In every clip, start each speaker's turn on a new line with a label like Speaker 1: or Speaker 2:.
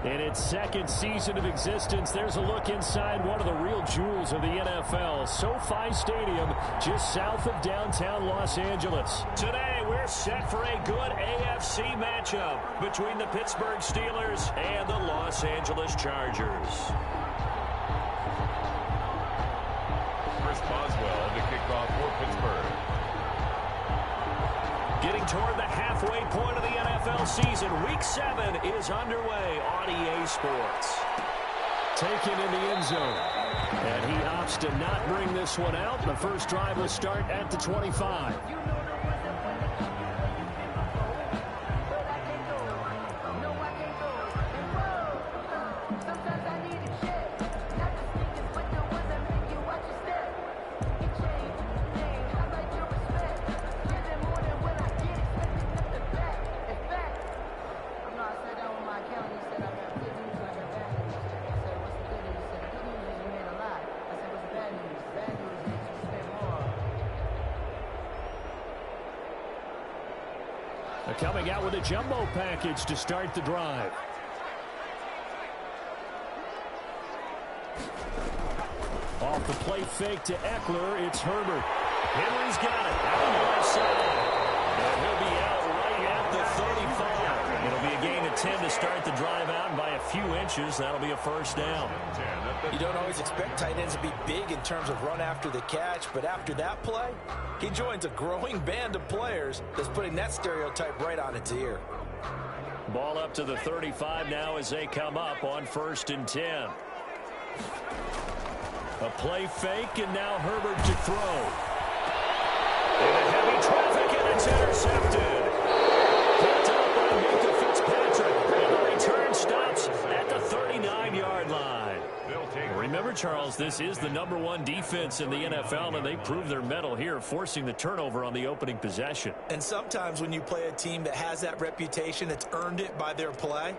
Speaker 1: In its second season of existence, there's a look inside one of the real jewels of the NFL. SoFi Stadium, just south of downtown Los Angeles. Today, we're set for a good AFC matchup between the Pittsburgh Steelers and the Los Angeles Chargers.
Speaker 2: Chris Boswell to kick off for Pittsburgh.
Speaker 1: Getting toward the halfway point of the NFL season, Week 7 is underway on EA Sports. Taken in the end zone. And he opts to not bring this one out. The first drive will start at the 25. Coming out with a jumbo package to start the drive. Off the play fake to Eckler, it's Herbert. Henry's got it. Out the left side. And he'll be out right at the 35. It'll be a gain of 10 to start the drive out, and by a few inches, that'll be a first down.
Speaker 3: You don't always expect tight ends to be big in terms of run after the catch, but after that play, he joins a growing band of players that's putting that stereotype right on its ear.
Speaker 1: Ball up to the 35 now as they come up on 1st and 10. A play fake, and now Herbert to throw. In heavy traffic, and it's intercepted. Picked up by Minka Fitzpatrick, and the return stops at the 39-yard line. Remember, Charles, this is the #1 defense in the NFL, and they proved their mettle here, forcing the turnover on the opening possession.
Speaker 3: And sometimes when you play a team that has that reputation, that's earned it by their play,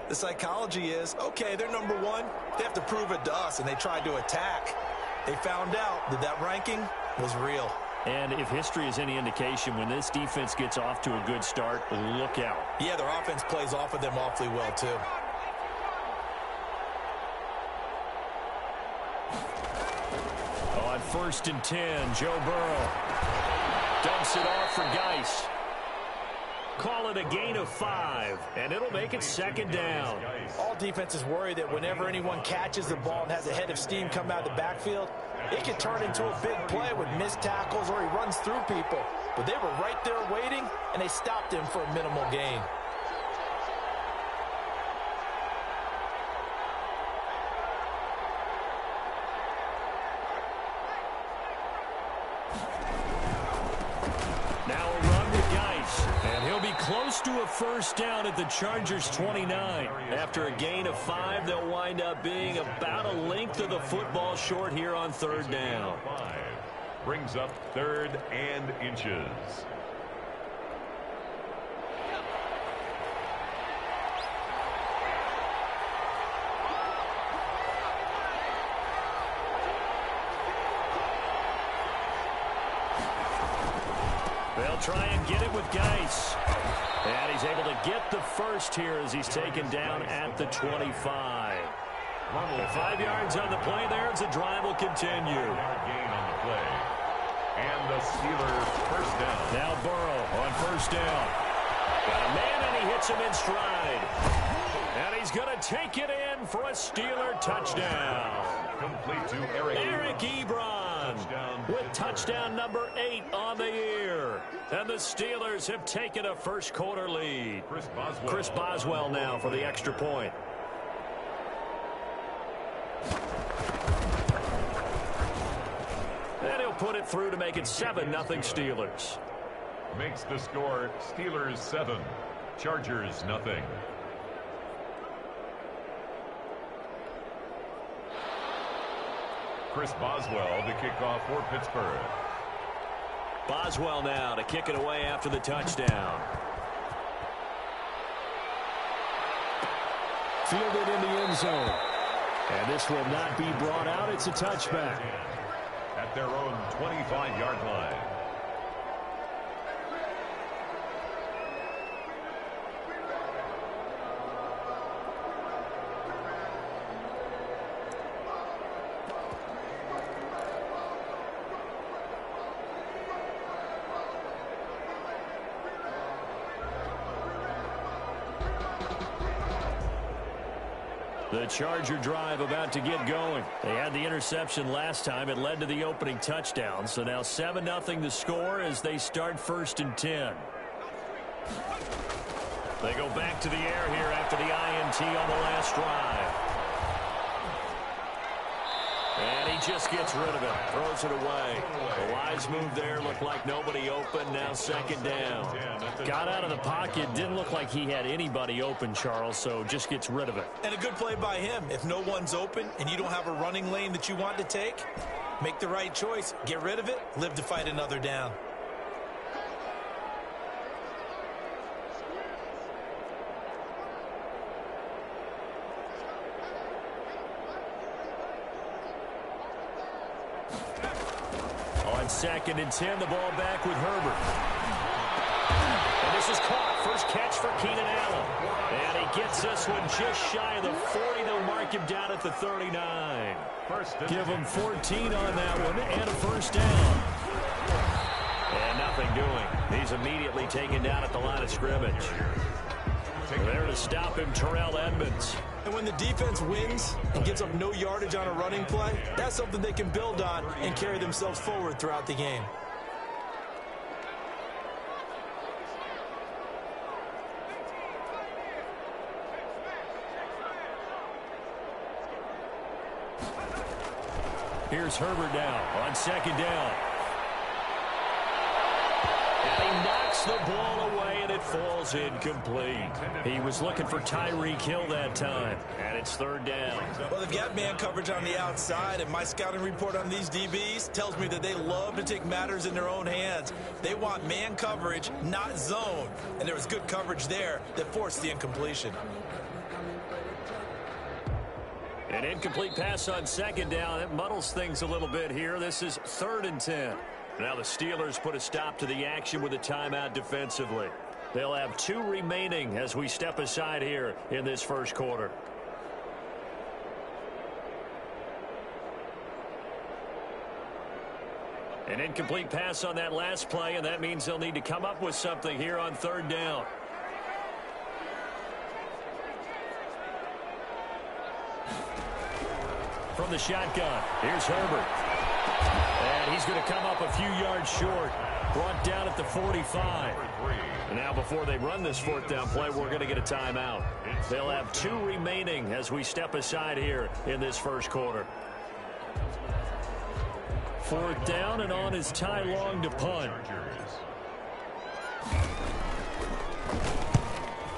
Speaker 3: the psychology is, okay, they're #1. They have to prove it to us, and they tried to attack. They found out that that ranking was real.
Speaker 1: And if history is any indication, when this defense gets off to a good start, look out.
Speaker 3: Yeah, their offense plays off of them awfully well, too.
Speaker 1: On 1st and 10, Joe Burrow dumps it off for Geis. Call it a gain of 5, and it'll make it 2nd down.
Speaker 3: All defenses worry that whenever anyone catches the ball and has a head of steam come out of the backfield, it can turn into a big play with missed tackles or he runs through people. But they were right there waiting, and they stopped him for a minimal gain.
Speaker 1: Now a run with Geis, and he'll be close to a first down at the Chargers' 29. After a gain of 5, they'll wind up being about a length of the football short here on 3rd down.
Speaker 2: Brings up 3rd and inches.
Speaker 1: They'll try and get it with Geis. And he's able to get the first here as he's taken down at the 25. 5 yards on the play there as the drive will continue.
Speaker 2: Gain on the play. And the Steelers first down.
Speaker 1: Now Burrow on 1st down. Got a man, and he hits him in stride. And he's going to take it in for a Steeler touchdown.
Speaker 2: Complete to Eric
Speaker 1: Ebron with touchdown number 8 on the year. And the Steelers have taken a first-quarter lead. Chris Boswell now for the extra point. And he'll put it through to make it 7-0 Steelers.
Speaker 2: Makes the score Steelers 7, Chargers nothing. Chris Boswell to kick off for Pittsburgh.
Speaker 1: Boswell now to kick it away after the touchdown. Fielded in the end zone. And this will not be brought out. It's a touchback.
Speaker 2: At their own 25-yard line.
Speaker 1: The Charger drive about to get going. They had the interception last time. It led to the opening touchdown. So now 7-0 the score as they start 1st and 10. They go back to the air here after the INT on the last drive. And he just gets rid of it. Throws it away. The wise move there. Looked like nobody open. Now 2nd down. Got out of the pocket. Didn't look like he had anybody open, Charles, so just gets rid of it.
Speaker 3: And a good play by him. If no one's open and you don't have a running lane that you want to take, make the right choice. Get rid of it. Live to fight another down.
Speaker 1: On 2nd and 10, the ball back with Herbert. And this is caught. First catch for Keenan Allen. And he gets this one just shy of the 40. They'll mark him down at the 39. Give him 14 on that one and a 1st down. And nothing doing. He's immediately taken down at the line of scrimmage. There to stop him, Terrell Edmonds.
Speaker 3: And when the defense wins and gives up no yardage on a running play, that's something they can build on and carry themselves forward throughout the game.
Speaker 1: Here's Herbert now on 2nd down. And he knocks the ball away, and it falls incomplete. He was looking for Tyreek Hill that time, and it's 3rd down.
Speaker 3: Well, they've got man coverage on the outside, and my scouting report on these DBs tells me that they love to take matters in their own hands. They want man coverage, not zone. And there was good coverage there that forced the incompletion.
Speaker 1: An incomplete pass on 2nd down. It muddles things a little bit here. This is 3rd and 10. Now the Steelers put a stop to the action with a timeout defensively. They'll have 2 remaining as we step aside here in this 1st quarter. An incomplete pass on that last play, and that means they'll need to come up with something here on 3rd down. From the shotgun, here's Herbert. And he's going to come up a few yards short. Brought down at the 45. And now before they run this 4th down play, we're going to get a timeout. They'll have 2 remaining as we step aside here in this 1st quarter. 4th down, and on is Ty Long to punt.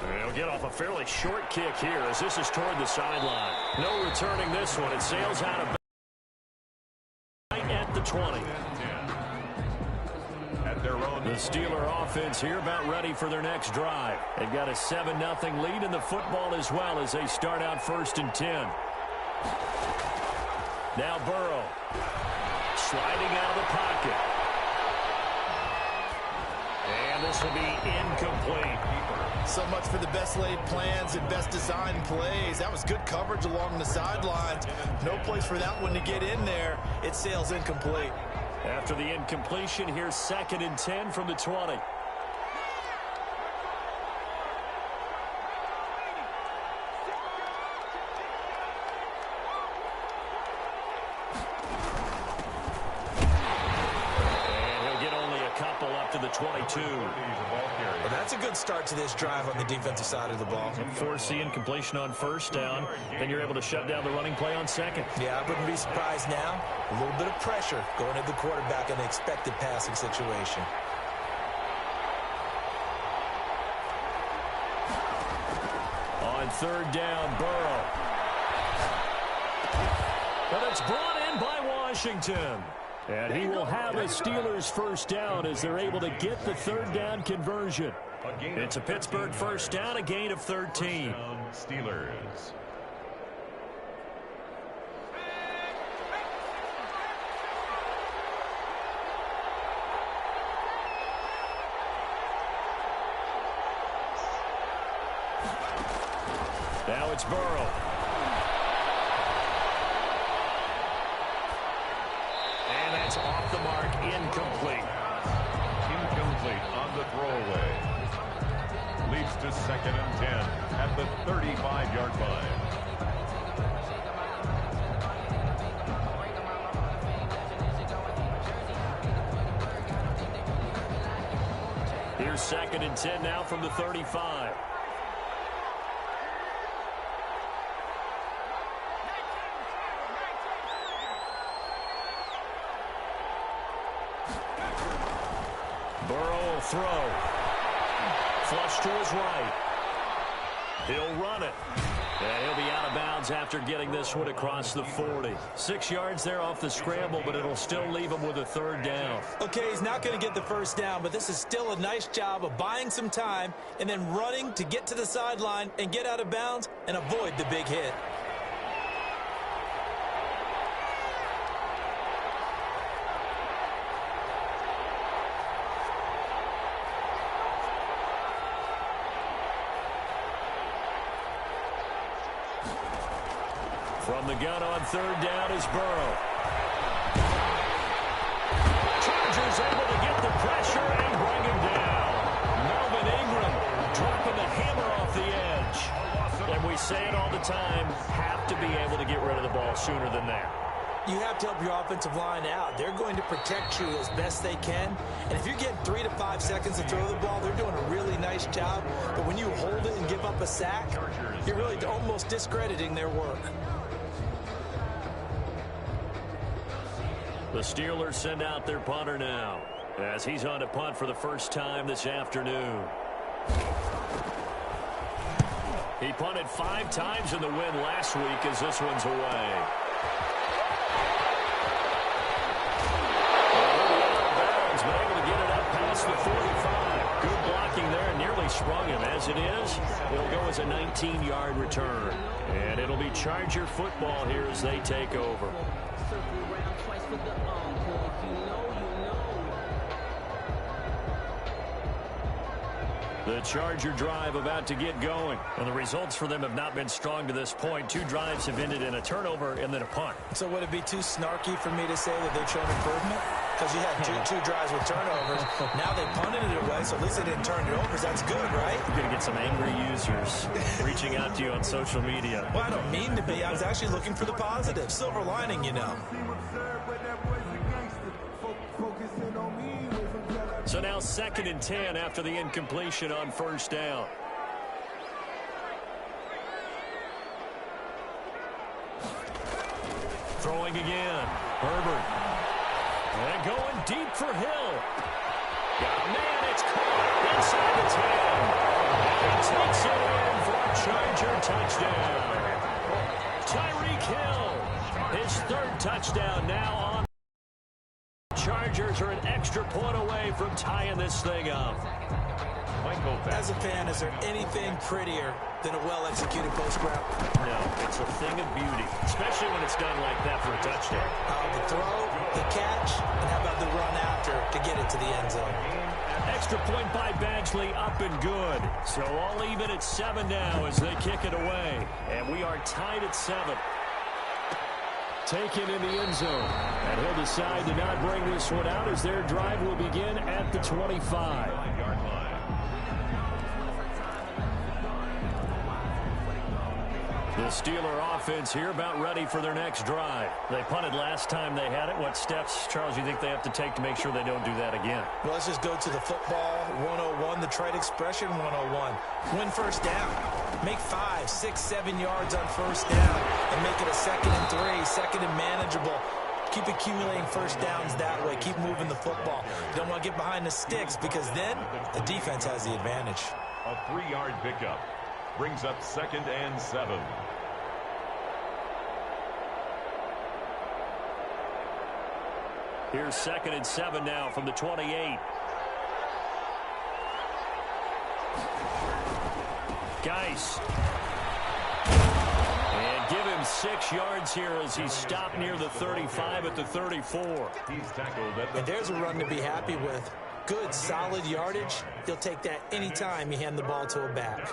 Speaker 1: They'll get off a fairly short kick here as this is toward the sideline. No returning this one. It sails out of right at the 20. The Steeler offense here about ready for their next drive. They've got a 7-0 lead in the football as well as they start out 1st and 10. Now Burrow sliding out of the pocket. And this will be incomplete.
Speaker 3: So much for the best laid plans and best designed plays. That was good coverage along the sidelines. No place for that one to get in there. It sails incomplete.
Speaker 1: After the incompletion, here's 2nd and 10 from the 20. To the 22.
Speaker 3: Well, that's a good start to this drive on the defensive side of the ball.
Speaker 1: Force the incompletion on 1st down, then you're able to shut down the running play on 2nd.
Speaker 3: Yeah, I wouldn't be surprised now. A little bit of pressure going at the quarterback in the expected passing situation.
Speaker 1: On 3rd down, Burrow. But it's brought in by Washington. And he will have a Steelers 1st down as they're able to get the 3rd down conversion. It's a Pittsburgh 1st down, a gain of 13.
Speaker 2: Steelers.
Speaker 1: Now it's Burrow. That's off the mark, incomplete.
Speaker 2: Incomplete on the throwaway. Leads to 2nd and 10 at the 35-yard line.
Speaker 1: Here's 2nd and 10 now from the 35. Burrow will throw. Flush to his right. He'll run it. And he'll be out of bounds after getting this one across the 40. 6 yards there off the scramble, but it'll still leave him with a 3rd down.
Speaker 3: Okay, he's not going to get the 1st down, but this is still a nice job of buying some time and then running to get to the sideline and get out of bounds and avoid the big hit.
Speaker 1: From the gun on 3rd down is Burrow. Chargers able to get the pressure and bring him down. Melvin Ingram dropping the hammer off the edge. And we say it all the time, have to be able to get rid of the ball sooner than that.
Speaker 3: You have to help your offensive line out. They're going to protect you as best they can. And if you're getting 3 to 5 seconds to throw the ball, they're doing a really nice job. But when you hold it and give up a sack, you're really almost discrediting their work.
Speaker 1: The Steelers send out their punter now as he's on to punt for the first time this afternoon. He punted 5 times in the win last week as this one's away. Bounds, but able to get it up past the 45. Good blocking there, nearly sprung him. As it is, it'll go as a 19-yard return. And it'll be Charger football here as they take over. The Charger drive about to get going. And the results for them have not been strong to this point. 2 drives have ended in a turnover and then a punt.
Speaker 3: So would it be too snarky for me to say that they've shown improvement? Because you had two drives with turnovers. Now they punted it away, so at least they didn't turn it over. That's good, right?
Speaker 1: You're going to get some angry users reaching out to you on social media.
Speaker 3: Well, I don't mean to be. I was actually looking for the positive. Silver lining, you know.
Speaker 1: So now 2nd and 10 after the incompletion on 1st down. Throwing again. Herbert. And going deep for Hill. Got a man, it's caught inside the 10. And he takes it in for a Charger touchdown. Tyreek Hill, his 3rd touchdown now on. Chargers are an extra point away from tying this thing up.
Speaker 3: As a fan, is there anything prettier than a well-executed post route?
Speaker 1: No, it's a thing of beauty, especially when it's done like that for a touchdown.
Speaker 3: The throw, the catch, and how about the run after to get it to the end zone?
Speaker 1: Extra point by Badgley, up and good. So all even at 7 now as they kick it away. And we are tied at 7. Taken in the end zone. And he'll decide to not bring this one out as their drive will begin at the 25. The Steeler offense here about ready for their next drive. They punted last time they had it. What steps, Charles, you think they have to take to make sure they don't do that again?
Speaker 3: Well, let's just go to the football 101, the trade expression 101. Win 1st down. Make 5, 6, 7 yards on 1st down and make it a 2nd and 3, 2nd and manageable. Keep accumulating 1st downs that way. Keep moving the football. You don't want to get behind the sticks because then the defense has the advantage.
Speaker 2: A 3-yard pickup brings up 2nd and 7.
Speaker 1: Here's 2nd and 7 now from the 28. Geis. And give him 6 yards here as he stopped near the 35 at the 34.
Speaker 2: He's tackled at the...
Speaker 3: And there's a run to be happy with. Good, solid yardage. He'll take that anytime you hand the ball to a back.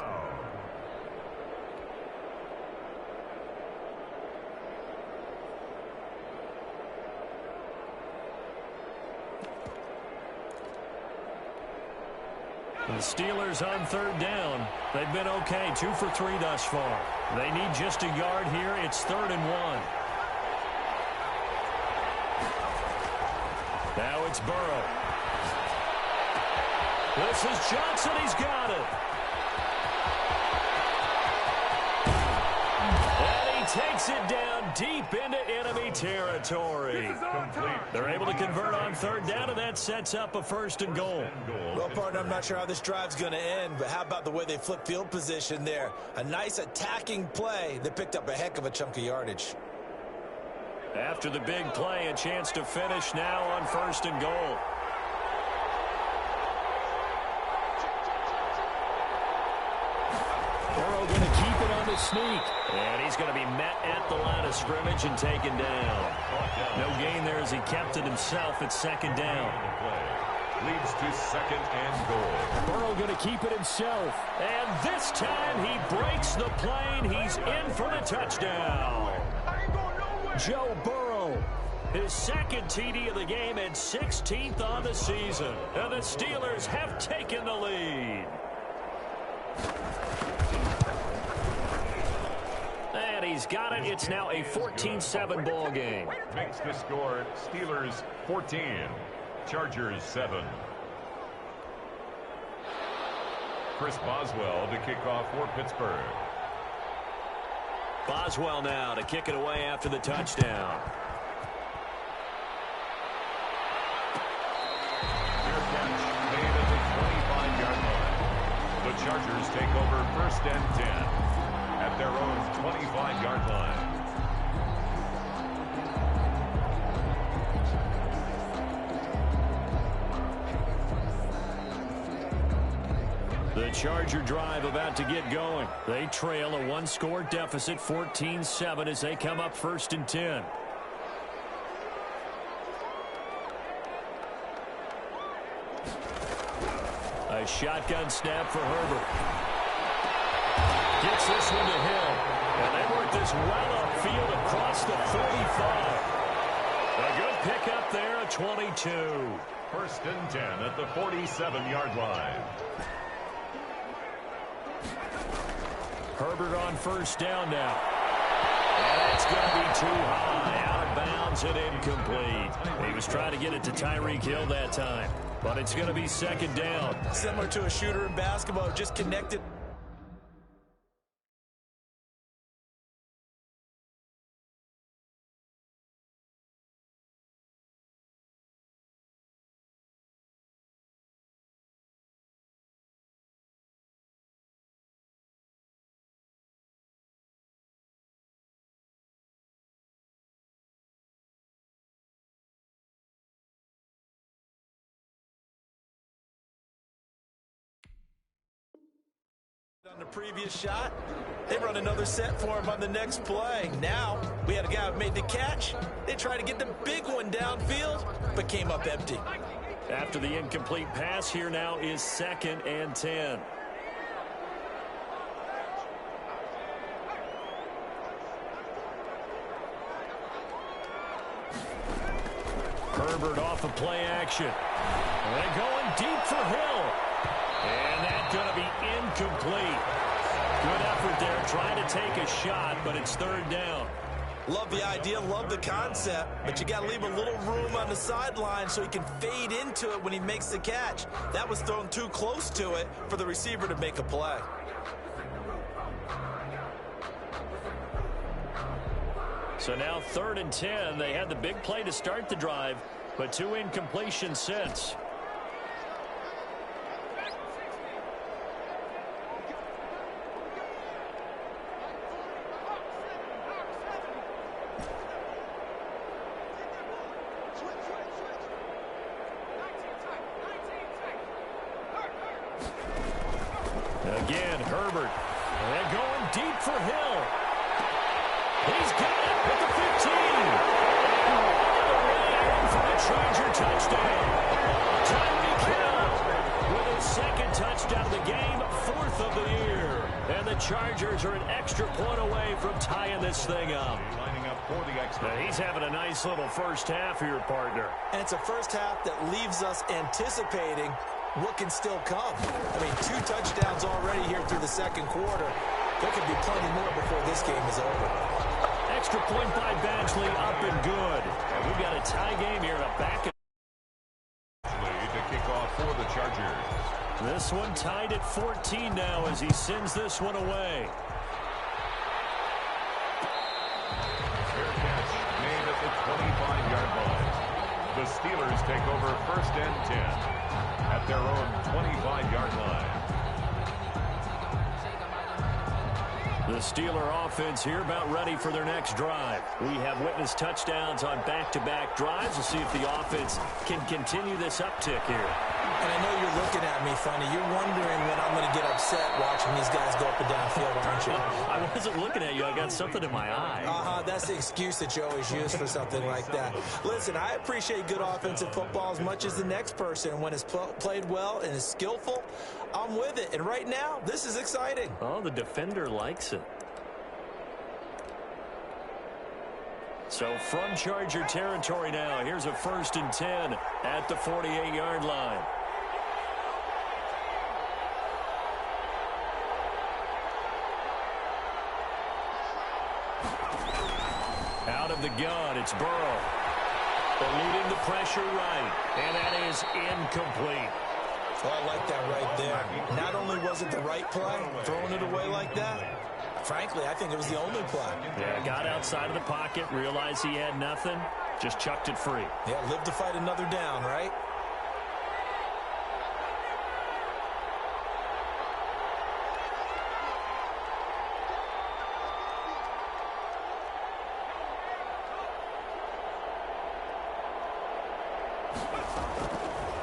Speaker 1: The Steelers on 3rd down. They've been okay, 2 for 3 thus far. They need just a yard here. It's 3rd and 1. Now it's Burrow. This is Johnson. He's got it. And he takes it down deep into enemy territory. They're able to convert on third down, and that sets up a first and goal.
Speaker 3: Well, partner, I'm not sure how this drive's going to end, but how about the way they flip field position there? A nice attacking play that picked up a heck of a chunk of yardage.
Speaker 1: After the big play, a chance to finish now on first and goal. Burrow going to keep it on the sneak. And he's going to be met at the line of scrimmage and taken down. No gain there as he kept it himself at second down.
Speaker 2: Leads to second and goal.
Speaker 1: Burrow going to keep it himself. And this time he breaks the plane. He's in for the touchdown. Joe Burrow, his second TD of the game and 16th on the season. And the Steelers have taken the lead. And he's got it. It's now a 14-7 ball game.
Speaker 2: Makes the score Steelers 14, Chargers 7. Chris Boswell to kick off for Pittsburgh.
Speaker 1: Boswell now to kick it away after the touchdown.
Speaker 2: Fair catch made at the 25-yard line. The Chargers take over first and 10 at their own 25-yard line.
Speaker 1: The Charger drive about to get going. They trail a one-score deficit, 14-7, as they come up first and 10. A shotgun snap for Herbert. Gets this one to Hill. And they work this well upfield across the 45. A good pickup there, a 22.
Speaker 2: First and 10 at the 47-yard line.
Speaker 1: Herbert on first down now. And it's going to be too high. Out of bounds and incomplete. He was trying to get it to Tyreek Hill that time. But it's going to be second down.
Speaker 3: Similar to a shooter in basketball, just connected. On the previous shot, they run another set for him on the next play. Now, we had a guy who made the catch. They tried to get the big one downfield, but came up empty.
Speaker 1: After the incomplete pass, here now is second and 10. Herbert off of play action. And going deep for Hill. And that's going to be incomplete. Good effort there trying to take a shot, but it's third down.
Speaker 3: Love the idea, love the concept, but you got to leave a little room on the sideline so he can fade into it when he makes the catch. That was thrown too close to it for the receiver to make a play.
Speaker 1: So now third and 10. They had the big play to start the drive, but two incompletions since. Again, Herbert. And going deep for Hill. He's got it at the 15. And right for the Charger touchdown. Tyreek Hill with his second touchdown of the game, fourth of the year. And the Chargers are an extra point away from tying this thing up.
Speaker 2: Lining up for the extra.
Speaker 1: Now, he's having a nice little first half here, partner.
Speaker 3: And it's a first half that leaves us anticipating what can still come. I mean, 2 touchdowns already here through the second quarter. There could be plenty more before this game is over.
Speaker 1: Extra point by Badgley, up and good. And we've got a tie game here, a back.
Speaker 2: To kick off for the Chargers.
Speaker 1: This one tied at 14 now as he sends this one away.
Speaker 2: Fair catch made at the 25-yard line. The Steelers take over first and 10 at their own 25-yard line.
Speaker 1: The Steeler offense here about ready for their next drive. We have witnessed touchdowns on back-to-back drives. We'll see if the offense can continue this uptick here.
Speaker 3: And I know you're looking at me funny. You're wondering when I'm going to get upset watching these guys go up and down field, aren't you?
Speaker 1: I wasn't looking at you. I got something in my eye.
Speaker 3: That's the excuse that you always use for something like that. Listen, I appreciate good offensive football as much as the next person. When it's played well and is skillful, I'm with it. And right now, this is exciting.
Speaker 1: Oh, the defender likes it. So from Charger territory now, here's a 1st and 10 at the 48-yard line. Out of the gun, it's Burrow. Eluding the pressure right, and that is incomplete.
Speaker 3: Well, I like that right there. Not only was it the right play, throwing it away like that, frankly, I think it was the only play.
Speaker 1: Yeah, got outside of the pocket, realized he had nothing, just chucked it free.
Speaker 3: Yeah, live to fight another down, right?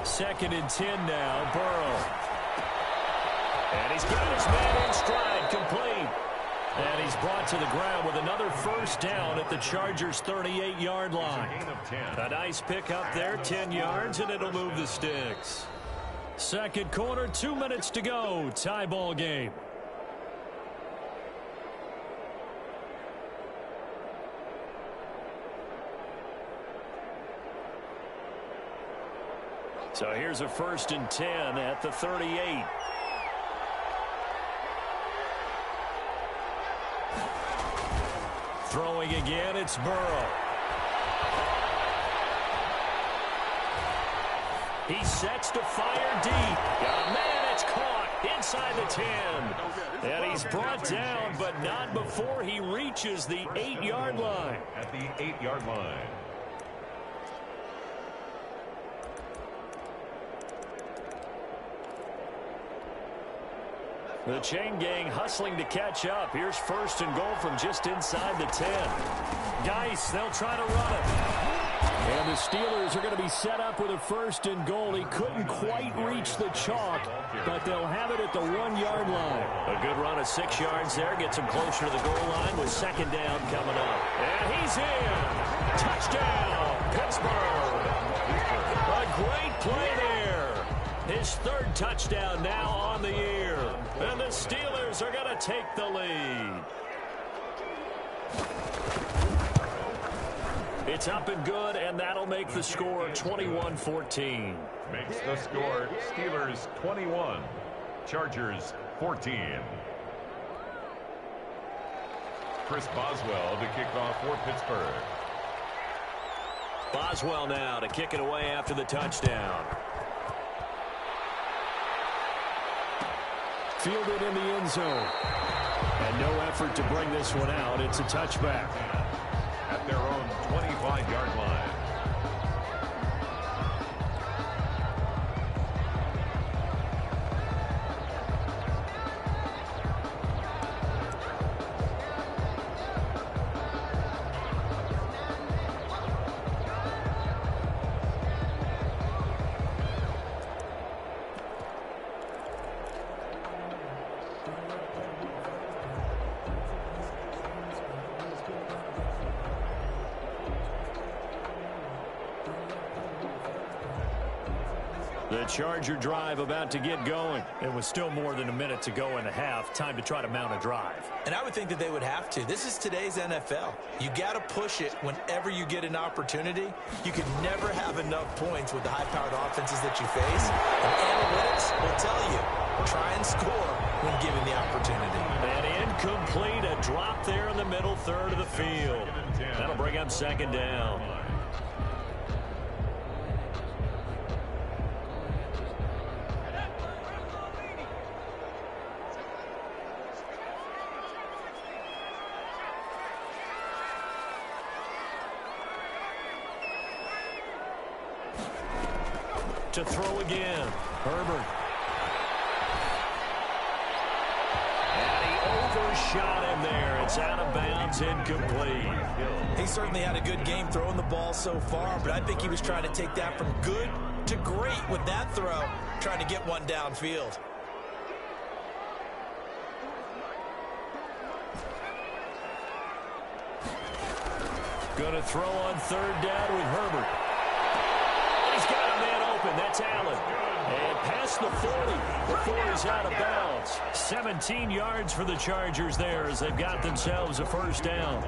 Speaker 1: Second and 10 now, Burrow. And he's got his man in stride, complete. And he's brought to the ground with another first down at the Chargers' 38-yard line. A nice pick up there, 10 yards, and it'll move the sticks. Second quarter, 2 minutes to go. Tie ball game. So here's a 1st and 10 at the 38. Throwing again, it's Burrow. He sets to fire deep. Man, it's caught inside the 10. And he's brought down, but not before he reaches the 8-yard line.
Speaker 2: At the 8-yard line.
Speaker 1: The chain gang hustling to catch up. Here's 1st and goal from just inside the 10. Geis, they'll try to run it. And the Steelers are going to be set up with a 1st and goal. He couldn't quite reach the chalk, but they'll have it at the 1-yard line. A good run of 6 yards there. Gets him closer to the goal line with 2nd down coming up. And he's in. Touchdown, Pittsburgh. A great play there. His 3rd touchdown now on the year. And the Steelers are going to take the lead. It's up and good, and that'll make the score 21-14.
Speaker 2: Makes the score Steelers 21, Chargers 14. Chris Boswell to kick off for Pittsburgh.
Speaker 1: Boswell now to kick it away after the touchdown. Fielded in the end zone. And no effort to bring this one out. It's a touchback.
Speaker 2: At their own 25-yard line.
Speaker 1: The Charger drive about to get going. It was still more than a minute to go in the half. Time to try to mount a drive.
Speaker 3: And I would think that they would have to. This is today's NFL. You got to push it whenever you get an opportunity. You can never have enough points with the high-powered offenses that you face. And analytics will tell you, try and score when given the opportunity.
Speaker 1: And incomplete, a drop there in the middle third of the field. That'll bring up 2nd down. to throw again. Herbert. And he overshot him there. It's out of bounds, incomplete.
Speaker 3: He certainly had a good game throwing the ball so far, but I think he was trying to take that from good to great with that throw, trying to get one downfield.
Speaker 1: Going to throw on third down with Herbert. He's got a man open. That's Allen. And past the 40 before he's out of bounds. 17 yards for the Chargers there as they've got themselves a first down.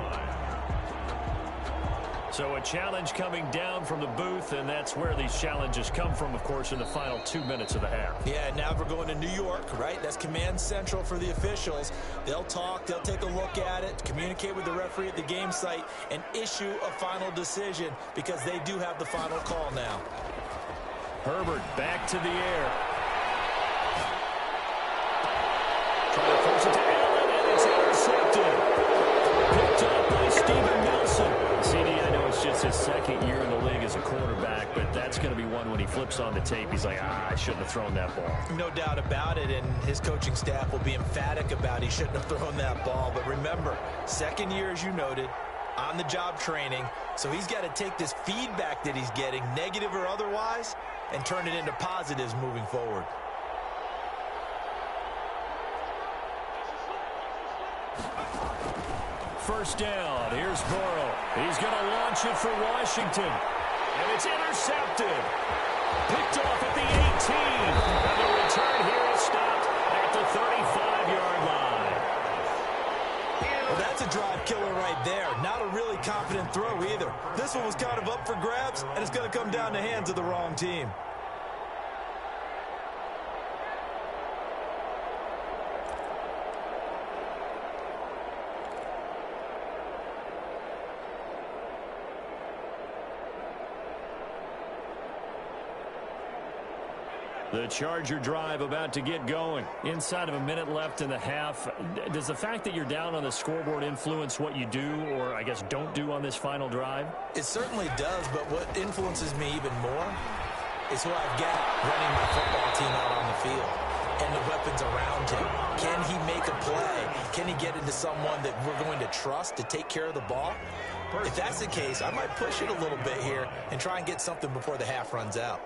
Speaker 1: So a challenge coming down from the booth, and that's where these challenges come from, of course, in the final 2 minutes of the half.
Speaker 3: Yeah, now we're going to New York, right? That's command central for the officials. They'll talk, they'll take a look at it, communicate with the referee at the game site, and issue a final decision because they do have the final call now.
Speaker 1: Herbert back to the air. Trying to force it to Allen, and it's intercepted. Picked up by Steven Nelson. CD, I know it's just his second year in the league as a quarterback, but that's going to be one when he flips on the tape. He's like, I shouldn't have thrown that ball.
Speaker 3: No doubt about it, and his coaching staff will be emphatic about he shouldn't have thrown that ball. But remember, second year, as you noted, on-the-job training, so he's got to take this feedback that he's getting, negative or otherwise, and turn it into positives moving forward.
Speaker 1: First down. Here's Burrow. He's going to launch it for Washington. And it's intercepted. Picked off at the 18. And the return here is stopped at the 35-yard line.
Speaker 3: Well, that's a drive killer right there. Not a really confident throw either. This one was kind of up for grabs, and it's going to come down the hands of the wrong team.
Speaker 1: The Charger drive about to get going. Inside of a minute left in the half. Does the fact that you're down on the scoreboard influence what you do or, I guess, don't do on this final drive?
Speaker 3: It certainly does, but what influences me even more is who I've got running my football team out on the field and the weapons around him. Can he make a play? Can he get into someone that we're going to trust to take care of the ball? If that's the case, I might push it a little bit here and try and get something before the half runs out.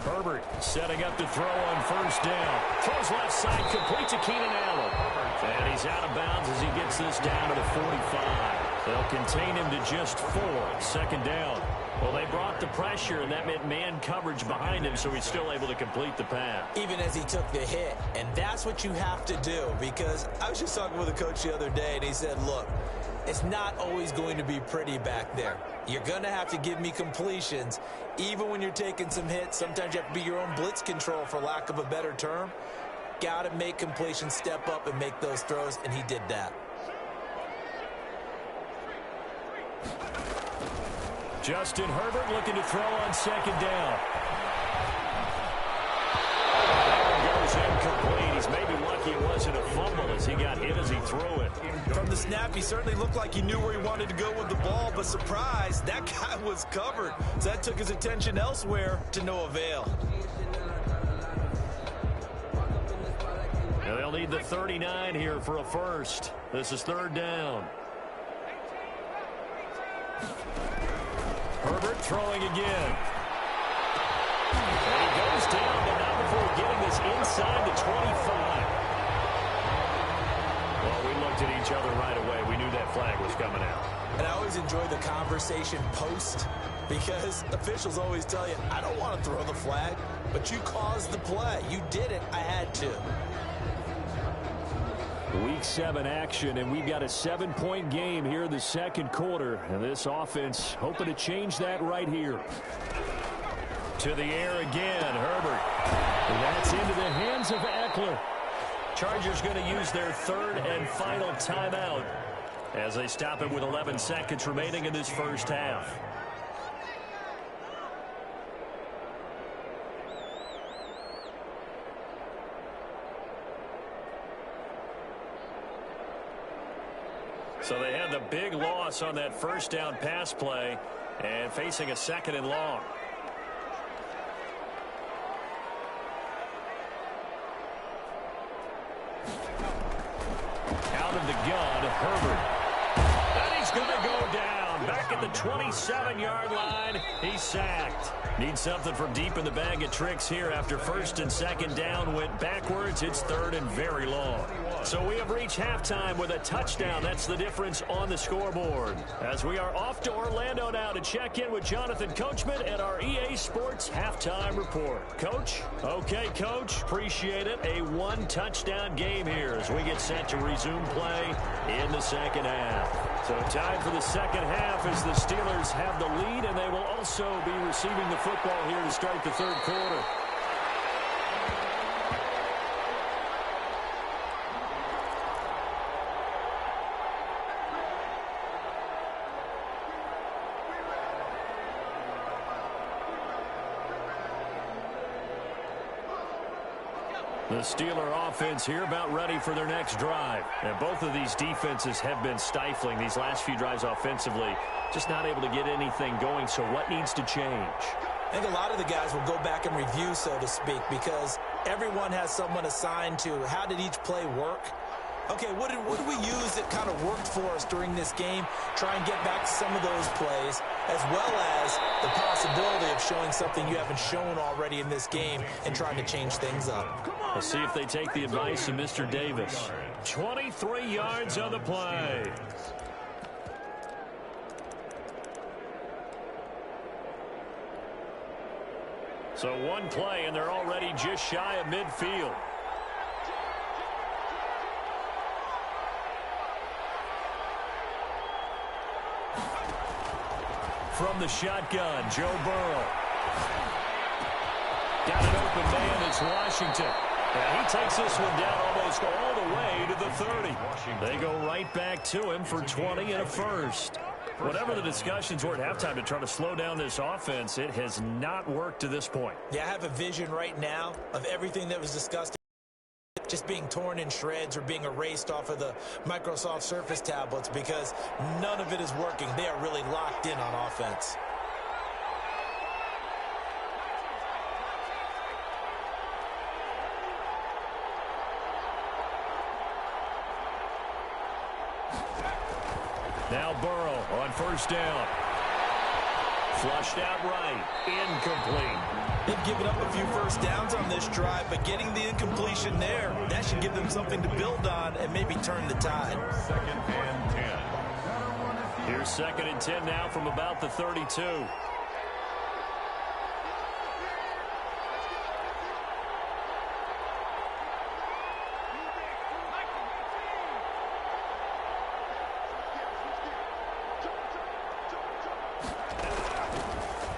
Speaker 1: Herbert setting up to throw on first down. Throws left side, complete to Keenan Allen. And he's out of bounds as he gets this down to the 45. They'll contain him to just 4. Second down. Well, they brought the pressure, and that meant man coverage behind him, so he's still able to complete the pass.
Speaker 3: Even as he took the hit. And that's what you have to do, because I was just talking with a coach the other day, and he said, look, it's not always going to be pretty back there. You're going to have to give me completions. Even when you're taking some hits, sometimes you have to be your own blitz control, for lack of a better term. Got to make completions, step up, and make those throws, and he did that.
Speaker 1: Justin Herbert looking to throw on second down. Goes incomplete. He's maybe lucky it wasn't a fumble as he got hit as he threw it.
Speaker 3: From the snap, he certainly looked like he knew where he wanted to go with the ball, but surprise, that guy was covered. So that took his attention elsewhere to no avail.
Speaker 1: Now they'll need the 39 here for a first. This is third down. Herbert throwing again. And he goes down, but not before getting this inside the 25. Well, we looked at each other right away. We knew that flag was coming out.
Speaker 3: And I always enjoy the conversation post, because officials always tell you, I don't want to throw the flag, but you caused the play. You did it. I had to.
Speaker 1: Week 7 action, and we've got a 7-point game here in the second quarter. And this offense hoping to change that right here. To the air again, Herbert. And that's into the hands of Eckler. Chargers going to use their third and final timeout as they stop it with 11 seconds remaining in this first half. So they had the big loss on that first down pass play and facing a second and long. Out of the gun, Herbert. And he's going to go down. Back at the 27-yard line. He's sacked. Needs something from deep in the bag of tricks here after first and second down went backwards. It's third and very long. So we have reached halftime with a touchdown. That's the difference on the scoreboard. As we are off to Orlando now to check in with Jonathan Coachman at our EA Sports Halftime Report. Coach? Okay, Coach. Appreciate it. A one-touchdown game here as we get set to resume play in the second half. So time for the second half as the Steelers have the lead, and they will also be receiving the football here to start the third quarter. The Steeler offense here about ready for their next drive. And both of these defenses have been stifling these last few drives offensively. Just not able to get anything going. So what needs to change?
Speaker 3: I think a lot of the guys will go back and review, so to speak, because everyone has someone assigned to how did each play work. Okay, what did we use that kind of worked for us during this game? Try and get back to some of those plays, as well as the possibility of showing something you haven't shown already in this game and trying to change things up.
Speaker 1: Let's see if they take the advice of Mr. Davis. 23 yards on the play. So one play, and they're already just shy of midfield. From the shotgun, Joe Burrow. Got an open man, it's Washington. And he takes this one down almost all the way to the 30. They go right back to him for 20 and a first. Whatever the discussions were at halftime to try to slow down this offense, it has not worked to this point.
Speaker 3: Yeah, I have a vision right now of everything that was discussed just being torn in shreds or being erased off of the Microsoft Surface tablets because none of it is working. They are really locked in on offense.
Speaker 1: Now Burrow on first down. Flushed out right. Incomplete.
Speaker 3: They've given up a few first downs on this drive, but getting the incompletion there, that should give them something to build on and maybe turn the tide.
Speaker 2: Second and 10.
Speaker 1: Here's second and 10 now from about the 32.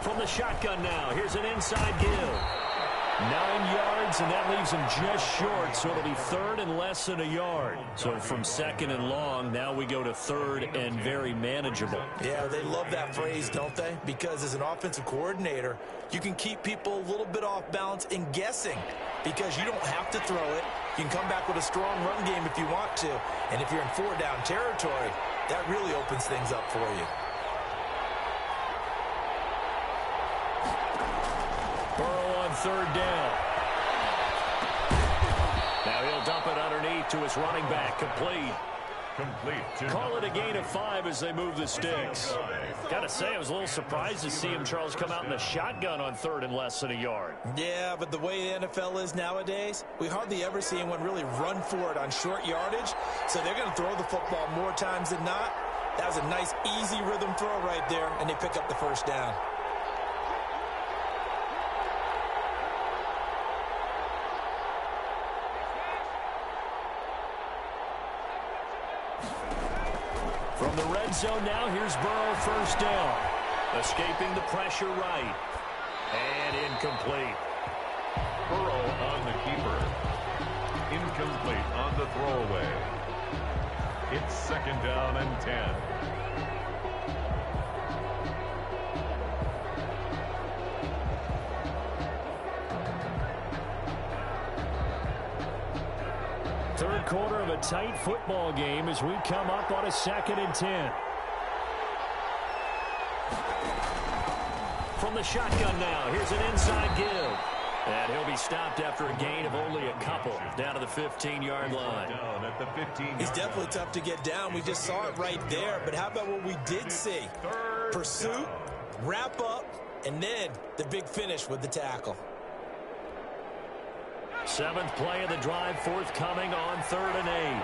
Speaker 1: From the shotgun now, here's an inside give. 9 yards, and that leaves him just short, so it'll be third and less than a yard. So from second and long, now we go to third and very manageable.
Speaker 3: Yeah, they love that phrase, don't they? Because as an offensive coordinator, you can keep people a little bit off balance and guessing because you don't have to throw it. You can come back with a strong run game if you want to. And if you're in four-down territory, that really opens things up for you.
Speaker 1: Burrow on third down. Now he'll dump it underneath to his running back. Complete. Call it a gain of 5 as they move the sticks. Got to say, I was a little surprised to see him, Charles, come out in the shotgun on third and less than a yard.
Speaker 3: Yeah, but the way the NFL is nowadays, we hardly ever see anyone really run for it on short yardage. So they're going to throw the football more times than not. That was a nice, easy rhythm throw right there, and they pick up the first down.
Speaker 1: From the red zone now, here's Burrow first down. Escaping the pressure right. And incomplete.
Speaker 2: Burrow on the keeper. incomplete on the throwaway. It's 2nd down and 10.
Speaker 1: Third quarter of a tight football game as we come up on a 2nd and 10. From the shotgun now, here's an inside give. And he'll be stopped after a gain of only a couple down to the 15-yard line.
Speaker 2: Down at the 15-yard
Speaker 3: He's definitely tough to get down. We just saw it right there. But how about what we did see? Pursuit, wrap up, and then the big finish with the tackle.
Speaker 1: 7th play of the drive forthcoming on 3rd and 8.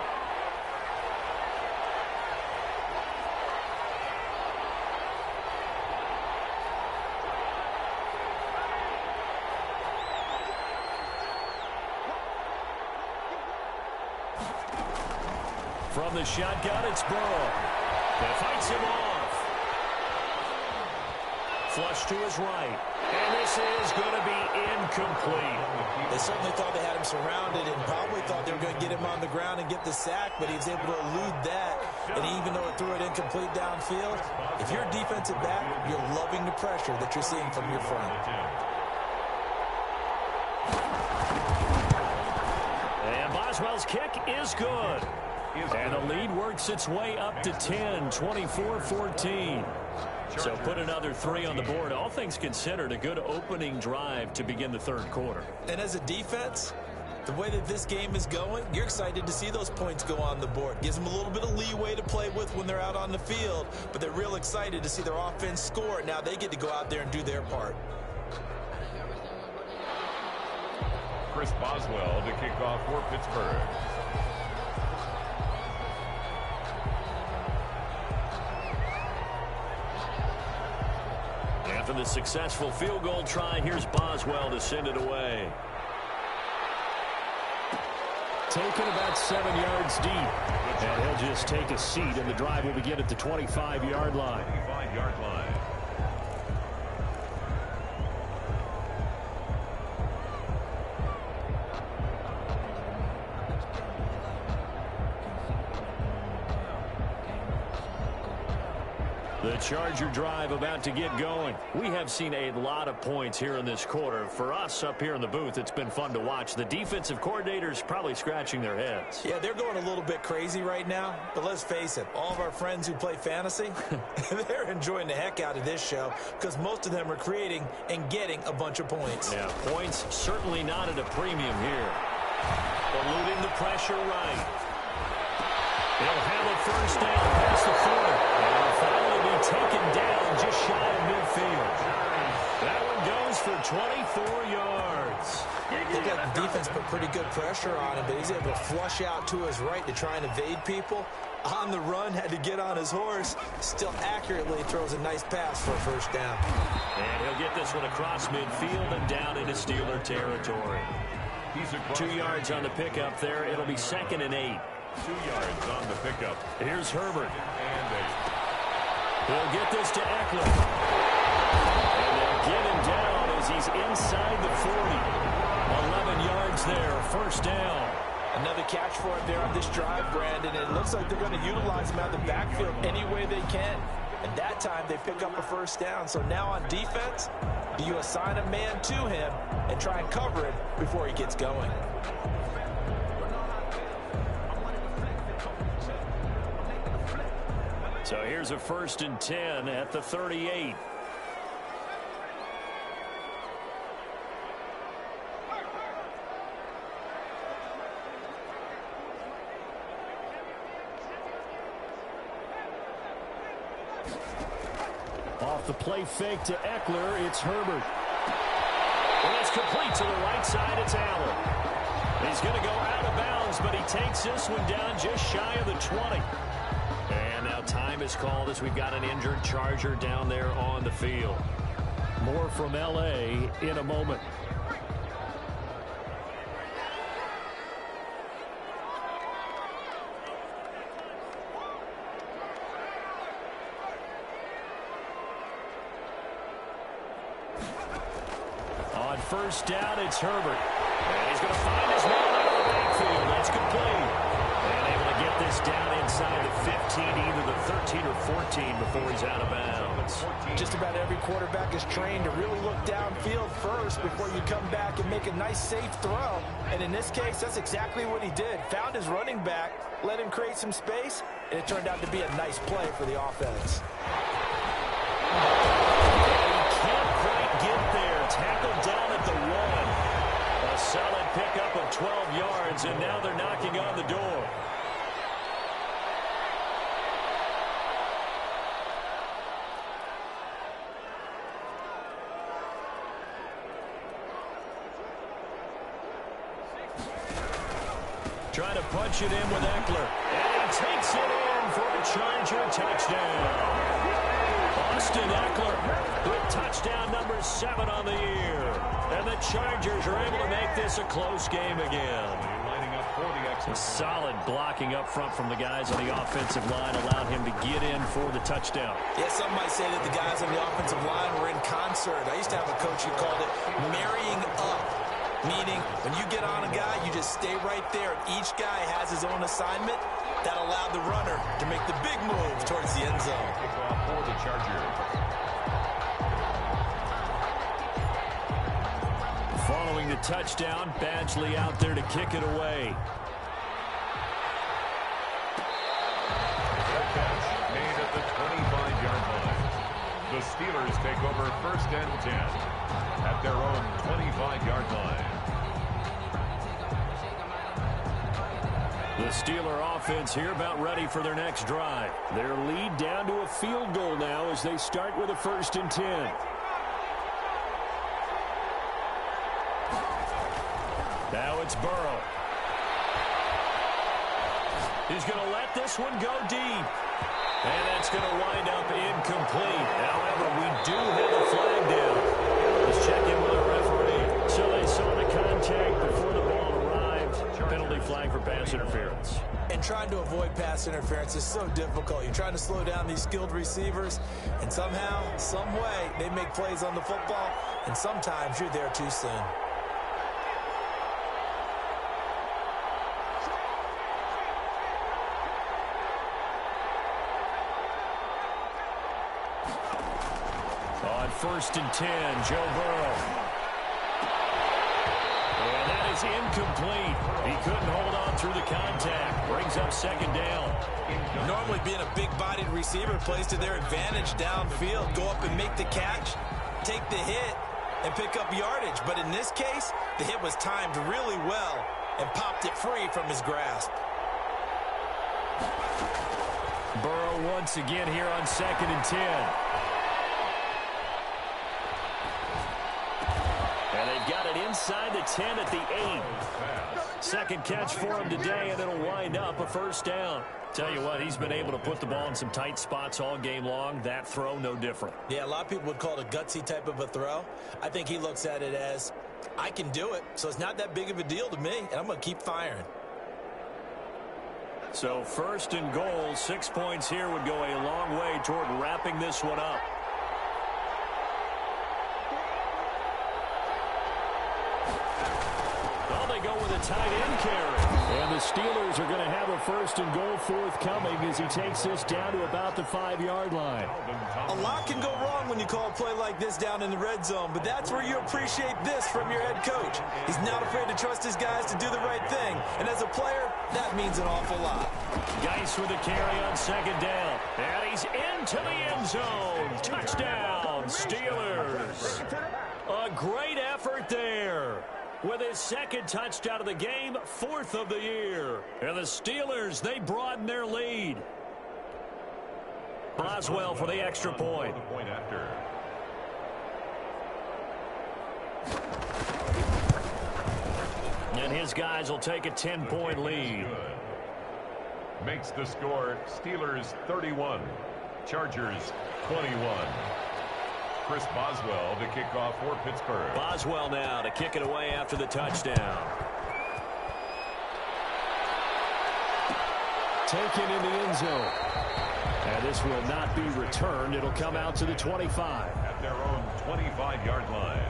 Speaker 1: From the shotgun, it's Burrow. That fights him off. Flush to his right. And this is going to be incomplete.
Speaker 3: They certainly thought they had him surrounded and probably thought they were going to get him on the ground and get the sack, but he was able to elude that. And even though it threw it incomplete downfield, if you're a defensive back, you're loving the pressure that you're seeing from your front.
Speaker 1: And Boswell's kick is good. And the lead works its way up to 10, 24-14. So put another 3 on the board. All things considered, a good opening drive to begin the third quarter.
Speaker 3: And as a defense, the way that this game is going, you're excited to see those points go on the board. Gives them a little bit of leeway to play with when they're out on the field, but they're real excited to see their offense score. Now they get to go out there and do their part.
Speaker 2: Chris Boswell to kick off for Pittsburgh.
Speaker 1: After the successful field goal try, here's Boswell to send it away. Taken about 7 yards deep. And he'll just take a seat, and the drive will begin at the 25-yard line.
Speaker 2: 25-yard line.
Speaker 1: The Charger drive about to get going. We have seen a lot of points here in this quarter. For us up here in the booth, it's been fun to watch. The defensive coordinators probably scratching their heads.
Speaker 3: Yeah, they're going a little bit crazy right now. But let's face it, all of our friends who play fantasy, they're enjoying the heck out of this show because most of them are creating and getting a bunch of points.
Speaker 1: Yeah, points certainly not at a premium here. Eluding the pressure right. They'll have a first down past the 40. And will finally be taken down just shy of midfield. That one goes for 24 yards.
Speaker 3: They got the defense put pretty good pressure on him, but he's able to flush out to his right to try and evade people. On the run, had to get on his horse. Still accurately throws a nice pass for a first down.
Speaker 1: And he'll get this one across midfield and down into Steeler territory. 2 yards on the pickup there. It'll be 2nd and 8.
Speaker 2: 2 yards on the pickup.
Speaker 1: Here's Herbert.
Speaker 2: And
Speaker 1: He'll get this to Eckler. And they'll get him down as he's inside the 40. 11 yards there, first down.
Speaker 3: Another catch for it there on this drive, Brandon. And it looks like they're going to utilize him out of the backfield any way they can. And that time they pick up a first down. So now on defense, do you assign a man to him and try and cover it before he gets going?
Speaker 1: So here's a 1st and 10 at the 38. Off the play fake to Eckler, it's Herbert. And it's complete to the right side, it's Allen. He's going to go out of bounds, but he takes this one down just shy of the 20. And now time is called as we've got an injured Charger down there on the field. More from L.A. in a moment. On first down, it's Herbert. And he's going to find his man out of the backfield. It's complete. And able to get this down inside the 15, either the 13 or 14 before he's out of bounds.
Speaker 3: Just about every quarterback is trained to really look downfield first before you come back and make a nice, safe throw. And in this case, that's exactly what he did. Found his running back, let him create some space, and it turned out to be a nice play for the offense.
Speaker 1: He can't quite get there. Tackled down at the 1. A solid pickup of 12 yards, and now they're knocking on the door. Trying to punch it in with Eckler. And he takes it in for a Charger touchdown. Austin Eckler with touchdown number 7 on the year. And the Chargers are able to make this a close game again.
Speaker 2: Lining up for the extra.
Speaker 1: Solid blocking up front from the guys on the offensive line allowed him to get in for the touchdown.
Speaker 3: Yeah, some might say that the guys on the offensive line were in concert. I used to have a coach who called it marrying up. Meaning, when you get on a guy, you just stay right there. Each guy has his own assignment. That allowed the runner to make the big move towards the end zone.
Speaker 2: Kickoff for the Chargers.
Speaker 1: Following the touchdown, Badgley out there to kick it away.
Speaker 2: Their catch made at the 25-yard line. The Steelers take over 1st and 10 at their own 25-yard line.
Speaker 1: The Steeler offense here about ready for their next drive. Their lead down to a field goal now as they start with a 1st and 10. Now it's Burrow. He's going to let this one go deep. And that's going to wind up incomplete. However, we do have a flag down. Let's check in with our referee. So they saw the contact before the ball arrived. Penalty flag for pass interference.
Speaker 3: And trying to avoid pass interference is so difficult. You're trying to slow down these skilled receivers, and somehow, some way, they make plays on the football, and sometimes you're there too soon.
Speaker 1: On 1st and 10, Joe Burrow. And that is incomplete. He couldn't hold on through the contact. Brings up 2nd down.
Speaker 3: Normally being a big-bodied receiver plays to their advantage downfield. Go up and make the catch, take the hit, and pick up yardage. But in this case, the hit was timed really well and popped it free from his grasp.
Speaker 1: Burrow once again here on 2nd and 10. And they've got it inside the 10 at the 8. Second catch for him today, and it'll wind up a 1st down. Tell you what, he's been able to put the ball in some tight spots all game long. That throw, no different.
Speaker 3: Yeah, a lot of people would call it a gutsy type of a throw. I think he looks at it as, I can do it, so it's not that big of a deal to me, and I'm going to keep firing.
Speaker 1: So 1st and goal, 6 points here would go a long way toward wrapping this one up. Well, they go with a tight end carry. And the Steelers are going to have a 1st and goal forthcoming as he takes this down to about the 5-yard line.
Speaker 3: A lot can go wrong when you call a play like this down in the red zone, but that's where you appreciate this from your head coach. He's not afraid to trust his guys to do the right thing, and as a player, that means an awful lot.
Speaker 1: Geis with a carry on 2nd down, and he's into the end zone. Touchdown, Steelers. A great effort there. With his 2nd touchdown of the game, 4th of the year. And the Steelers, they broaden their lead. Boswell for the extra point. And his guys will take a 10-point lead.
Speaker 2: Makes the score Steelers 31, Chargers 21. Chris Boswell to kick off for Pittsburgh.
Speaker 1: Boswell now to kick it away after the touchdown. Taken in the end zone. And this will not be returned. It'll come out to the 25.
Speaker 2: At their own 25-yard line.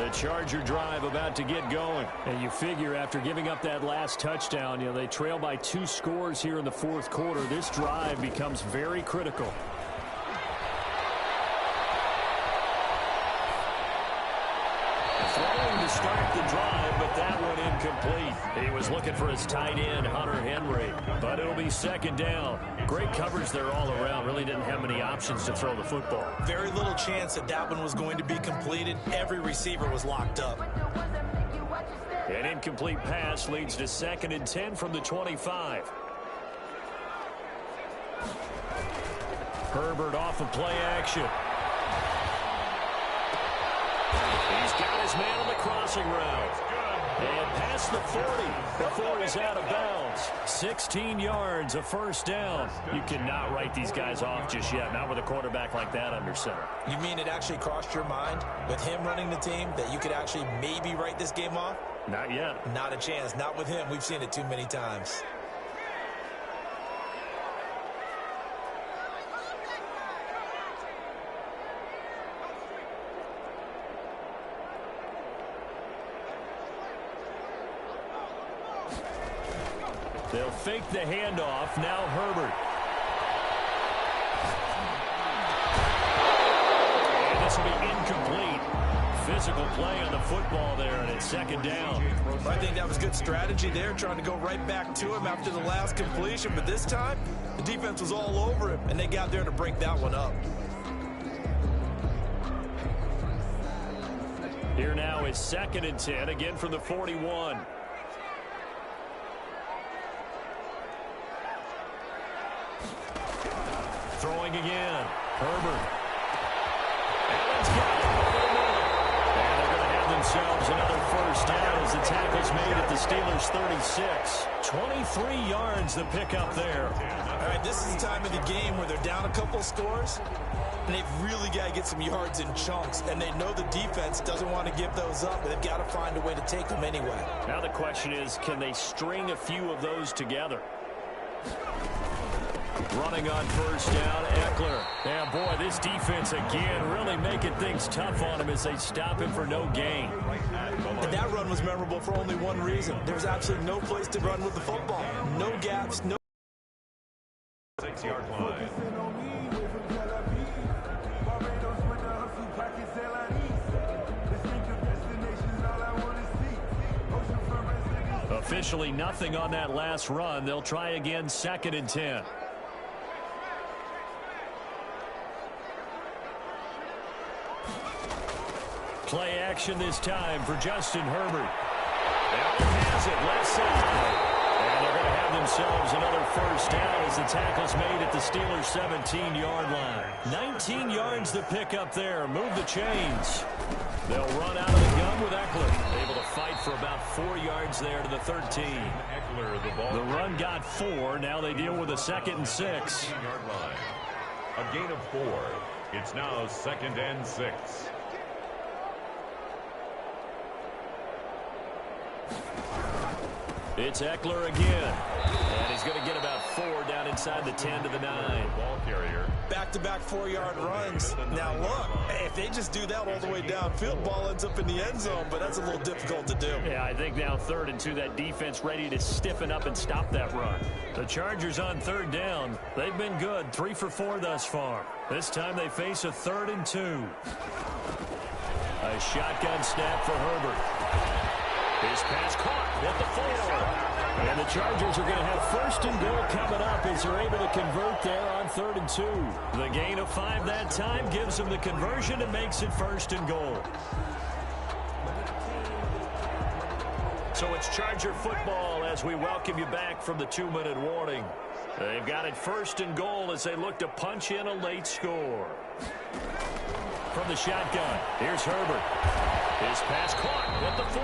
Speaker 1: The Charger drive about to get going. And you figure after giving up that last touchdown, they trail by 2 scores here in the fourth quarter. This drive becomes very critical. Throwing to start the drive, but that one incomplete. He was looking for his tight end, Hunter Henry, but it'll be second down. Great coverage there all around. Really didn't have many options to throw the football.
Speaker 3: Very little chance that one was going to be completed. Every receiver was locked up.
Speaker 1: An incomplete pass leads to 2nd and 10 from the 25. Herbert off of play action. He's got his man on the crossing route. And past the 40 before he's out of bounds. 16 yards, a first down. You cannot write these guys off just yet, not with a quarterback like that under center.
Speaker 3: You mean it actually crossed your mind with him running the team that you could actually maybe write this game off?
Speaker 1: Not yet.
Speaker 3: Not a chance. Not with him. We've seen it too many times.
Speaker 1: They'll fake the handoff. Now Herbert. And this will be incomplete. Physical play on the football there, and it's second down.
Speaker 3: I think that was good strategy there, trying to go right back to him after the last completion. But this time, the defense was all over him, and they got there to break that one up.
Speaker 1: Here now is 2nd and 10, again from the 41. Throwing again. Herbert. Allen's got it over the middle. And they're going to have themselves another first down as the tackle's made at the Steelers' 36. 23 yards to pick up there.
Speaker 3: All right, this is the time of the game where they're down a couple of scores, and they've really got to get some yards in chunks, and they know the defense doesn't want to give those up, but they've got to find a way to take them anyway.
Speaker 1: Now the question is, can they string a few of those together? Running on first down, Eckler. Yeah, boy, this defense again really making things tough on him as they stop him for no gain.
Speaker 3: And that run was memorable for only one reason. There's absolutely no place to run with the football. No gaps, no...
Speaker 2: 6-yard line.
Speaker 1: Officially nothing on that last run. They'll try again, 2nd and 10. Play action this time for Justin Herbert. Allen has it, left side. And they're going to have themselves another first down as the tackle's made at the Steelers' 17-yard line. 19 yards to pick up there. Move the chains. They'll run out of the gun with Eckler. Able to fight for about 4 yards there to the 13.
Speaker 2: Eckler, the ball.
Speaker 1: The run got 4. Now they deal with a 2nd and 6.
Speaker 2: yard line. A gain of 4. It's now 2nd and 6.
Speaker 1: It's Eckler again. And he's going to get about 4 down inside the 10 to the 9.
Speaker 2: Ball carrier.
Speaker 3: Back-to-back 4-yard runs. Now, look, if they just do that all the way downfield, ball ends up in the end zone, but that's a little difficult to do.
Speaker 1: Yeah, I think now 3rd and 2, that defense ready to stiffen up and stop that run. The Chargers on 3rd down. They've been good, 3 for 4 thus far. This time they face a 3rd and 2. A shotgun snap for Herbert. His pass caught at the 4. And the Chargers are going to have 1st and goal coming up as they're able to convert there on 3rd and 2. The gain of 5 that time gives them the conversion and makes it 1st and goal. So it's Charger football as we welcome you back from the 2-minute warning. They've got it 1st and goal as they look to punch in a late score. From the shotgun, here's Herbert. His pass caught at the 4.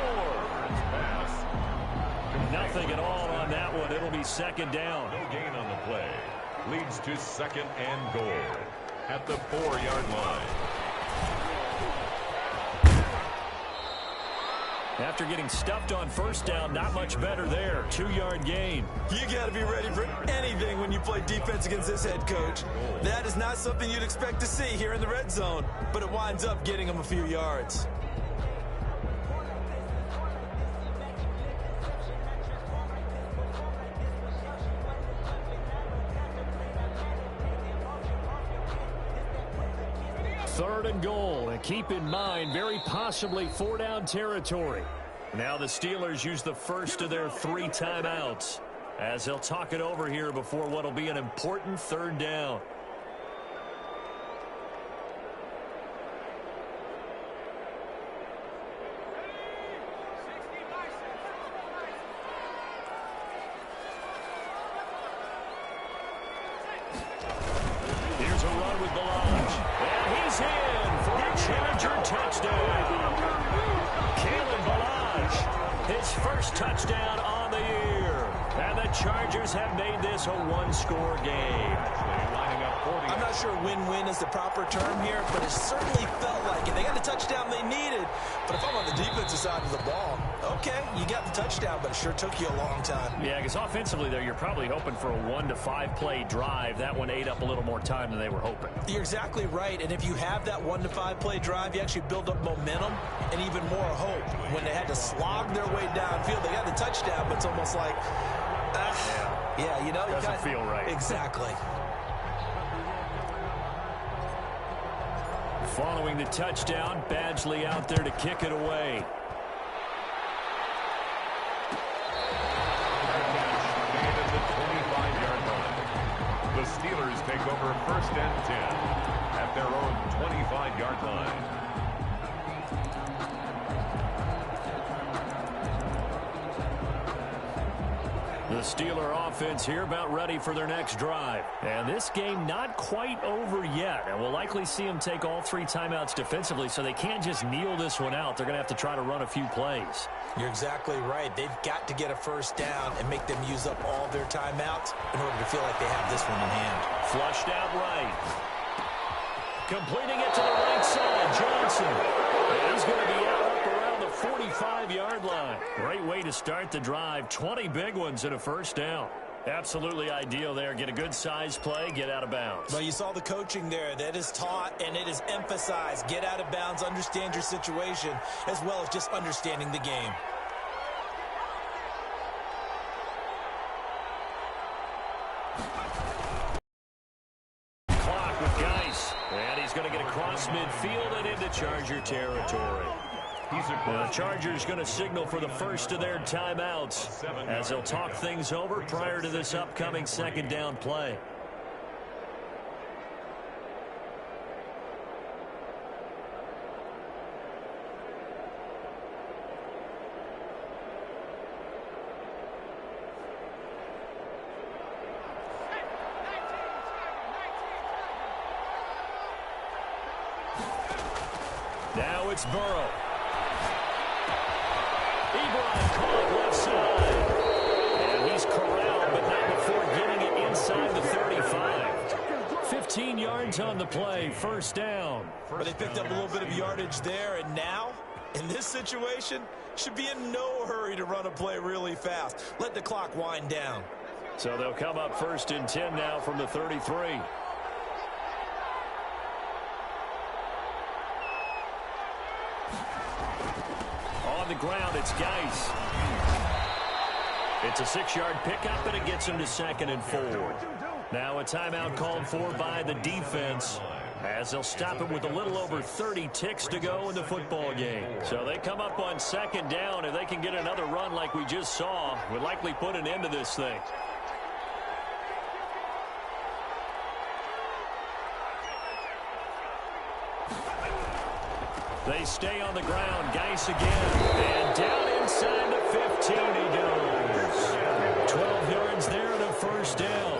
Speaker 1: Nothing at all on that one. It'll be 2nd down.
Speaker 2: No gain on the play. Leads to 2nd and goal at the 4-yard line.
Speaker 1: After getting stuffed on 1st down, not much better there. 2-yard gain.
Speaker 3: You got to be ready for anything when you play defense against this head coach. That is not something you'd expect to see here in the red zone, but it winds up getting him a few yards.
Speaker 1: 3rd and goal, and keep in mind, very possibly 4-down territory. Now the Steelers use the first of their 3 timeouts as they'll talk it over here before what will be an important 3rd down. Here's a run with Balaj. And he's in for a Charger touchdown. Kalen Balaj, his first touchdown on the year. And the Chargers have made this a 1-score game.
Speaker 3: I'm not sure win-win is the proper term here, but it certainly felt like it. They got the touchdown they needed. But if I'm on the defensive side of the ball, okay, you got the touchdown, but it sure took you a long time.
Speaker 1: Yeah, because offensively there, you're probably hoping for a 1 to 5 play drive. That one ate up a little more time than they were hoping.
Speaker 3: You're exactly right. And if you have that 1 to 5 play drive, you actually build up momentum and even more hope. When they had to slog their way downfield, they got the touchdown, but it's almost like, yeah, you know,
Speaker 1: doesn't feel right.
Speaker 3: Exactly.
Speaker 1: Following the touchdown, Badgley out there to kick it away.
Speaker 2: At the 25-yard line. The Steelers take over 1st and 10 at their own 25-yard line.
Speaker 1: The Steeler offense here about ready for their next drive. And this game not quite over yet. And we'll likely see them take all 3 timeouts defensively, so they can't just kneel this one out. They're going to have to try to run a few plays.
Speaker 3: You're exactly right. They've got to get a 1st down and make them use up all their timeouts in order to feel like they have this one in hand.
Speaker 1: Flushed out right. Completing it to the right side, Johnson. And he's going to be out up around the 45-yard line. Great way to start the drive. 20 big ones and a 1st down. Absolutely ideal there. Get a good size play, get out of bounds.
Speaker 3: Well, you saw the coaching there. That is taught and it is emphasized. Get out of bounds, understand your situation, as well as just understanding the game.
Speaker 1: Clock with Geis. And he's going to get across midfield and into Charger territory. The Chargers going to signal for the first of their timeouts as they'll talk things over prior to this upcoming 2nd down play. Now it's Burrow. Ebron caught left side. And he's corralled, but not before getting it inside the 35. 15 yards on the play, 1st down.
Speaker 3: But they picked up a little bit of yardage there, and now, in this situation, should be in no hurry to run a play really fast. Let the clock wind down.
Speaker 1: So they'll come up 1st and 10 now from the 33. On the ground, it's Geis. It's a 6-yard pickup, and it gets him to 2nd and 4. Now a timeout called for by the defense as they'll stop him with a little over 30 ticks to go in the football game. So they come up on 2nd down. If they can get another run like we just saw, would likely put an end to this thing. They stay on the ground. Geis again. And down inside the 15 he goes. 12 yards there and a 1st down.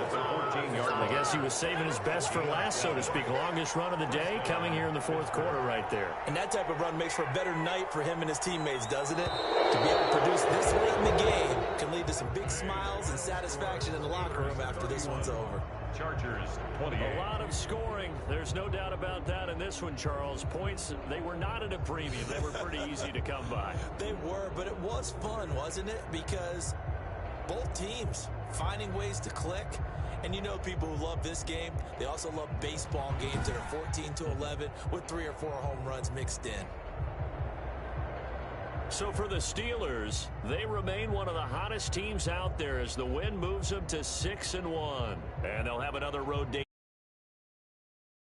Speaker 1: I guess he was saving his best for last, so to speak. Longest run of the day coming here in the 4th quarter right there.
Speaker 3: And that type of run makes for a better night for him and his teammates, doesn't it? To be able to produce this late in the game can lead to some big smiles and satisfaction in the locker room after this one's over.
Speaker 2: Chargers 28.
Speaker 1: A lot of scoring. There's no doubt about that in this one, Charles. Points, they were not at a premium. They were pretty easy to come by.
Speaker 3: They were, but it was fun, wasn't it? Because both teams finding ways to click. And you know people who love this game, they also love baseball games that are 14-11 with 3 or 4 home runs mixed in.
Speaker 1: So for the Steelers, they remain one of the hottest teams out there as the win moves them to 6-1. And they'll have another road day.